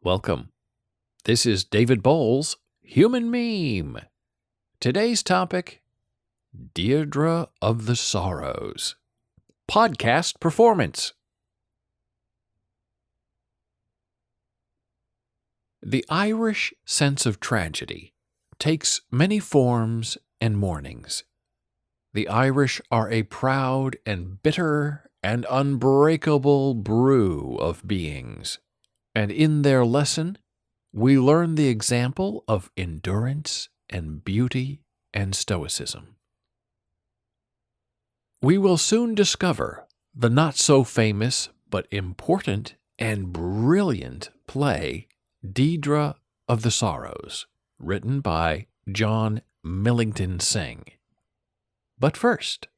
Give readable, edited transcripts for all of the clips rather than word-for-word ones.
Welcome. This is David Boles, Human Meme. Today's topic, Deirdre of the Sorrows. Podcast performance. The Irish sense of tragedy takes many forms and mournings. The Irish are a proud and bitter and unbreakable brew of beings. And in their lesson, we learn the example of endurance and beauty and stoicism. We will soon discover the not-so-famous but important and brilliant play Deirdre of the Sorrows, written by John Millington Synge. But first,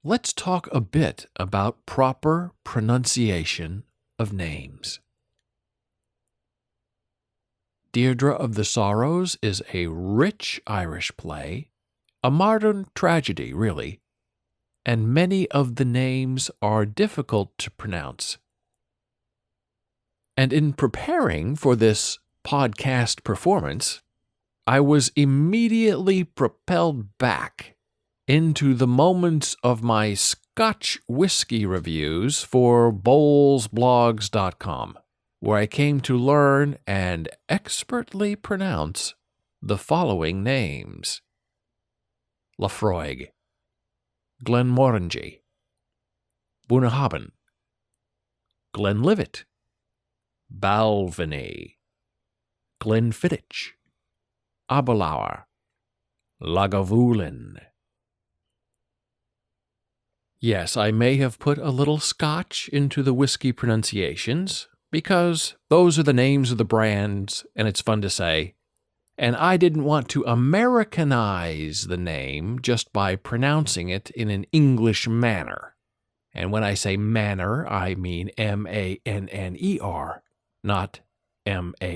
let's talk a bit about proper pronunciation of names. Deirdre of the Sorrows is a rich Irish play, a modern tragedy, really, and many of the names are difficult to pronounce. And in preparing for this podcast performance, I was immediately propelled back into the moments of my Scotch whiskey reviews for bolesblogs.com, where I came to learn and expertly pronounce the following names: Laphroaig, Glenmorangie, Bunnahabhain, Glenlivet, Balvenie, Glenfiddich, Aberlour, Lagavulin. Yes, I may have put a little Scotch into the whiskey pronunciations, because those are the names of the brands, and it's fun to say, and I didn't want to Americanize the name just by pronouncing it in an English manner. And when I say manner, I mean M-A-N-N-E-R, not M-A-N-O-R.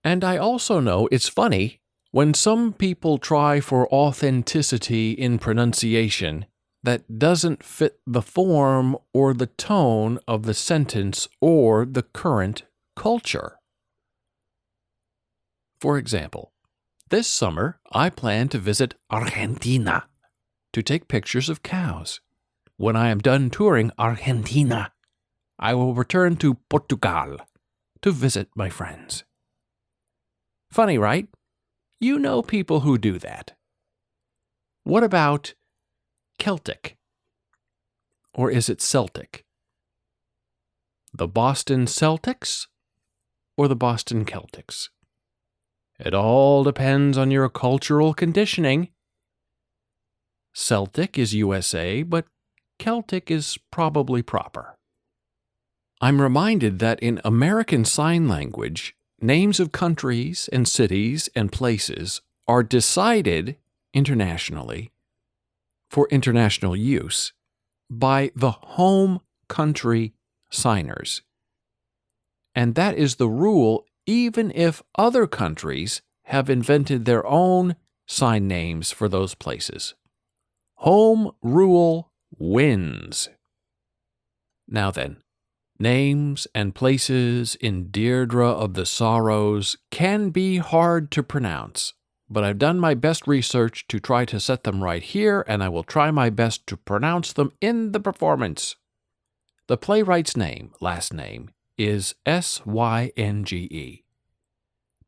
And I also know it's funny when some people try for authenticity in pronunciation that doesn't fit the form or the tone of the sentence or the current culture. For example, this summer I plan to visit Argentina to take pictures of cows. When I am done touring Argentina, I will return to Portugal to visit my friends. Funny, right? You know people who do that. What about Celtic? Or is it Celtic? The Boston Celtics or the Boston Celtics? It all depends on your cultural conditioning. Celtic is USA, but Celtic is probably proper. I'm reminded that in American Sign Language, names of countries and cities and places are decided internationally for international use by the home country signers. And that is the rule even if other countries have invented their own sign names for those places. Home rule wins. Now then, names and places in Deirdre of the Sorrows can be hard to pronounce, but I've done my best research to try to set them right here, and I will try my best to pronounce them in the performance. The playwright's last name, is S-Y-N-G-E.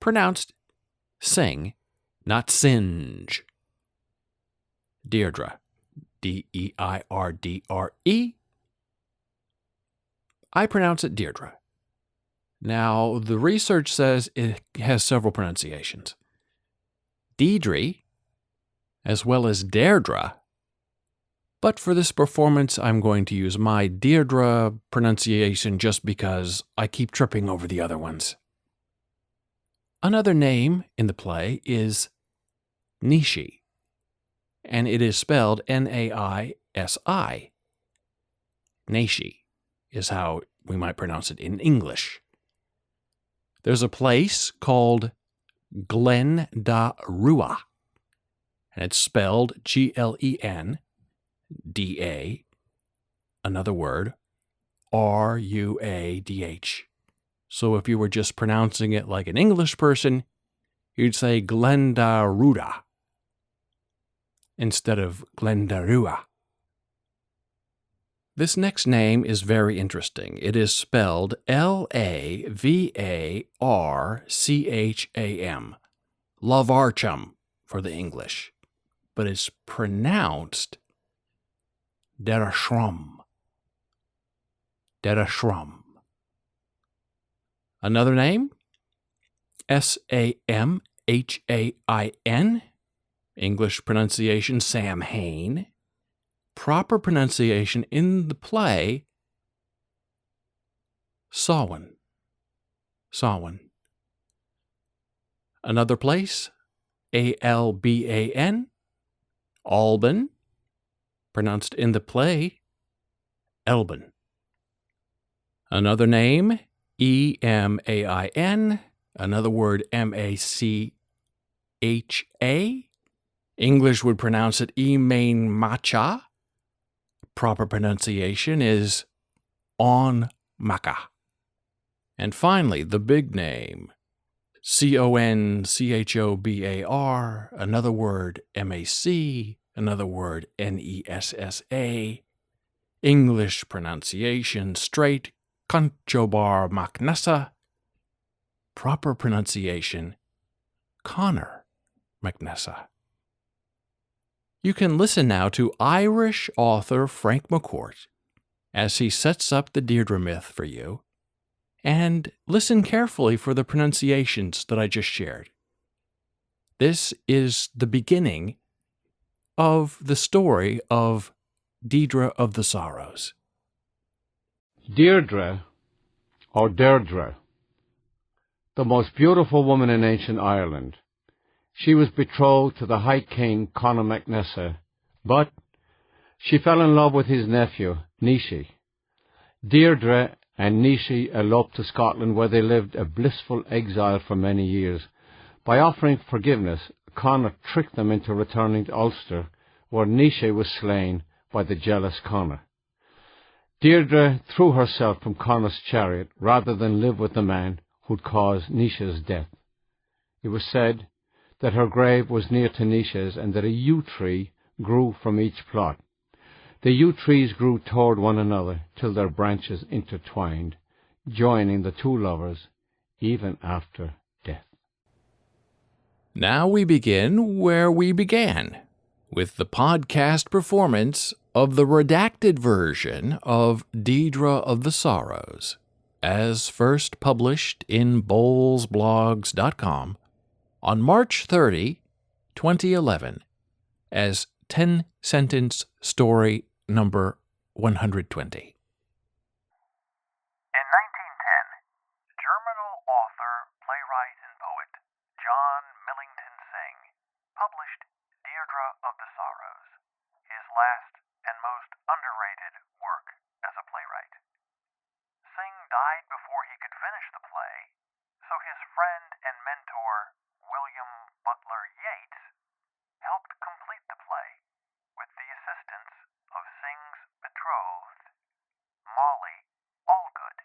Pronounced Synge, not Synge. Deirdre, D-E-I-R-D-R-E. I pronounce it Deirdre. Now, the research says it has several pronunciations. Deirdre, as well as Deirdre. But for this performance, I'm going to use my Deirdre pronunciation just because I keep tripping over the other ones. Another name in the play is Nishi, and it is spelled N-A-I-S-I. Naishi is how we might pronounce it in English. There's a place called Glen da Rua, and it's spelled G-L-E-N-D-A, another word, Ruadh. So if you were just pronouncing it like an English person, you'd say Glendaruda instead of Glendarua. This next name is very interesting. It is spelled Lavarcham, Lavarcham for the English, but it's pronounced Derashram. Derashram. Another name? Samhain, English pronunciation Samhain. Proper pronunciation in the play, Samhain. Samhain. Another place, Alban, Alban, pronounced in the play, Elban. Another name, Emain, another word, Macha. English would pronounce it Emain Macha. Proper pronunciation is On Maka. And finally, the big name, Conchobar, another word, Mac, another word, Nessa. English pronunciation straight, Conchobar Macnessa. Proper pronunciation, Connor Macnessa. You can listen now to Irish author Frank McCourt as he sets up the Deirdre myth for you, and listen carefully for the pronunciations that I just shared. This is the beginning of the story of Deirdre of the Sorrows. Deirdre, or Deirdre, the most beautiful woman in ancient Ireland. She was betrothed to the High King Conor MacNessa, but she fell in love with his nephew, Nishe. Deirdre and Nishe eloped to Scotland, where they lived a blissful exile for many years. By offering forgiveness, Conor tricked them into returning to Ulster, where Nishe was slain by the jealous Conor. Deirdre threw herself from Conor's chariot rather than live with the man who'd caused Nishe's death. It was said that her grave was near to Nishe's, and that a yew tree grew from each plot. The yew trees grew toward one another till their branches intertwined, joining the two lovers even after death. Now we begin where we began, with the podcast performance of the redacted version of Deirdre of the Sorrows, as first published in bolesblogs.com on March 30, 2011, as 10-sentence story number 120. In 1910, German author, playwright, and poet John Millington Synge published Deirdre of the Sorrows, his last and most underrated work as a playwright. Synge died before he could finish the play, so his friend and mentor, William Butler Yeats, helped complete the play with the assistance of Synge's betrothed, Molly Allgood.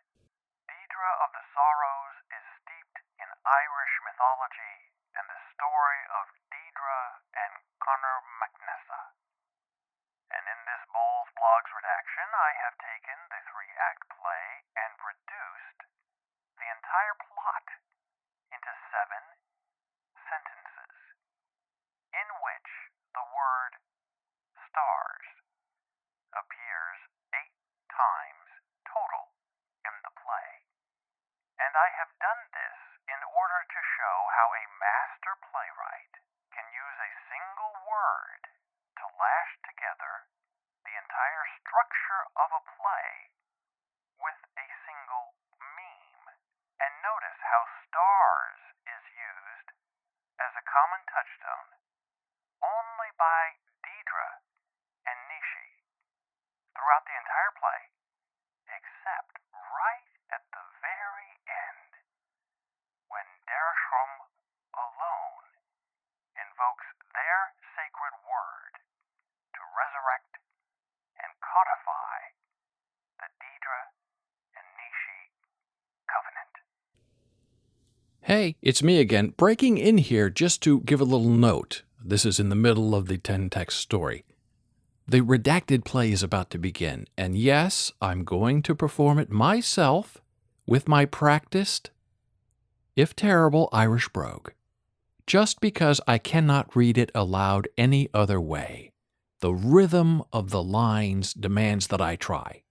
Deirdre of the Sorrows is steeped in Irish mythology and the story of Deirdre and Conor MacNessa. And in this Boles Blogs redaction, I have taken the three-act play and reduced the entire plot into 7 sentences, in which the word stars appears 8 times total in the play. And I have done this in order to show how a master playwright can use a single word to lash together the entire structure of a play with a single meme. And notice how stars is used as a common touchstone only by Deirdre and Nishe throughout the entire play, except right at the very end, when Derashram alone invokes their sacred word to resurrect and codify the Deirdre Hey, it's me again, breaking in here just to give a little note. This is in the middle of the 10-text story. The redacted play is about to begin, and yes, I'm going to perform it myself with my practiced, if terrible, Irish brogue, just because I cannot read it aloud any other way. The rhythm of the lines demands that I try.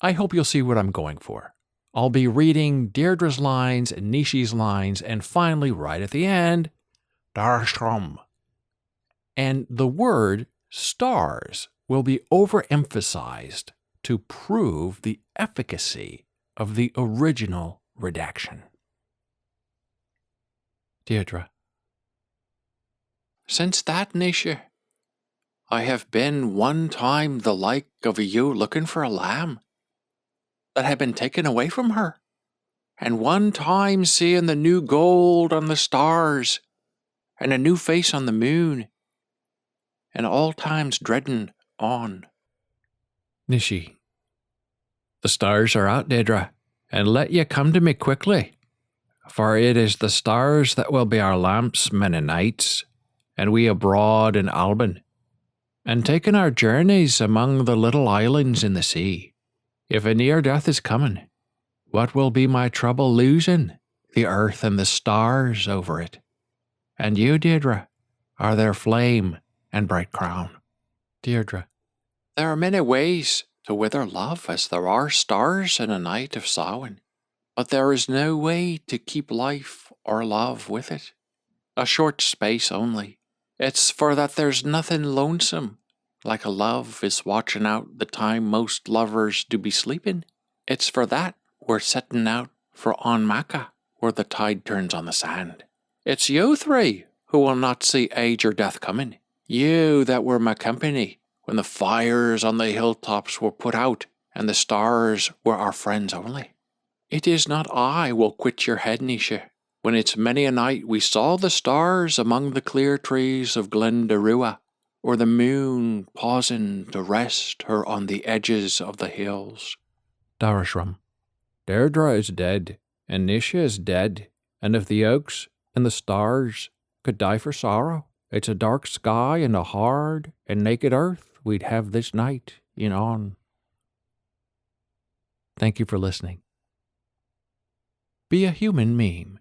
I hope you'll see what I'm going for. I'll be reading Deirdre's lines and Nishi's lines, and finally, right at the end, Darshram. And the word stars will be overemphasized to prove the efficacy of the original redaction. Deirdre. Since that, Nisha, I have been one time the like of you looking for a lamb that had been taken away from her, and one time seeing the new gold on the stars, and a new face on the moon, and all times dreading on. Nishi. The stars are out, Deirdre, and let ye come to me quickly, for it is the stars that will be our lamps many nights, and we abroad in Alban, and taking our journeys among the little islands in the sea. If a near death is coming, what will be my trouble losing the earth and the stars over it? And you, Deirdre, are their flame and bright crown. Deirdre. There are many ways to wither love as there are stars in a night of Samhain, but there is no way to keep life or love with it. A short space only. It's for that there's nothing lonesome like a love is watching out the time most lovers do be sleeping. It's for that we're setting out for Onmaka, where the tide turns on the sand. It's you three who will not see age or death coming. You that were my company when the fires on the hilltops were put out and the stars were our friends only. It is not I will quit your head, Nisha, when it's many a night we saw the stars among the clear trees of Glendarua, or the moon pausing to rest her on the edges of the hills. Darashram. Deirdre is dead, and Nisha is dead, and if the oaks and the stars could die for sorrow, it's a dark sky and a hard and naked earth we'd have this night in on. Thank you for listening. Be a human meme.